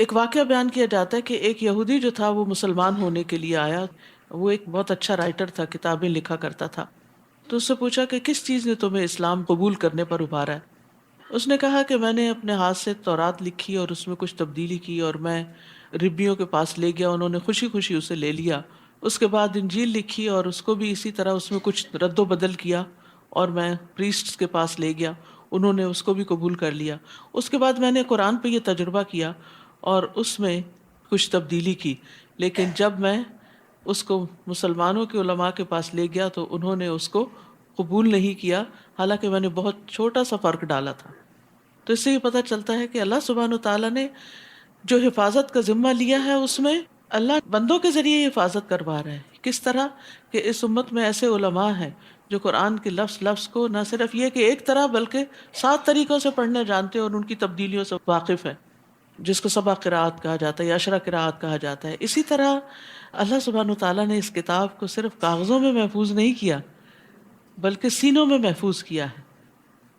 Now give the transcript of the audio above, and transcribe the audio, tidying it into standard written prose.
ایک واقعہ بیان کیا جاتا ہے کہ ایک یہودی جو تھا وہ مسلمان ہونے کے لیے آیا. وہ ایک بہت اچھا رائٹر تھا، کتابیں لکھا کرتا تھا. تو اس سے پوچھا کہ کس چیز نے تمہیں اسلام قبول کرنے پر ابھارا ہے. اس نے کہا کہ میں نے اپنے ہاتھ سے تورات لکھی اور اس میں کچھ تبدیلی کی، اور میں ربیوں کے پاس لے گیا، انہوں نے خوشی خوشی اسے لے لیا. اس کے بعد انجیل لکھی اور اس کو بھی اسی طرح اس میں کچھ رد و بدل کیا، اور میں پریسٹس کے پاس لے گیا، انہوں نے اس کو بھی قبول کر لیا. اس کے بعد میں نے قرآن پہ یہ تجربہ کیا اور اس میں کچھ تبدیلی کی، لیکن جب میں اس کو مسلمانوں کے علماء کے پاس لے گیا تو انہوں نے اس کو قبول نہیں کیا، حالانکہ میں نے بہت چھوٹا سا فرق ڈالا تھا. تو اس سے یہ پتہ چلتا ہے کہ اللہ سبحانہ وتعالیٰ نے جو حفاظت کا ذمہ لیا ہے اس میں اللہ بندوں کے ذریعے حفاظت کروا رہا ہے. کس طرح کہ اس امت میں ایسے علماء ہیں جو قرآن کے لفظ لفظ کو نہ صرف یہ کہ ایک طرح بلکہ 7 طریقوں سے پڑھنا جانتے ہیں اور ان کی تبدیلیوں سے واقف ہیں، جس کو سبع قراءت کہا جاتا ہے یا عشرہ قراءت کہا جاتا ہے. اسی طرح اللہ سبحانہ وتعالیٰ نے اس کتاب کو صرف کاغذوں میں محفوظ نہیں کیا بلکہ سینوں میں محفوظ کیا ہے.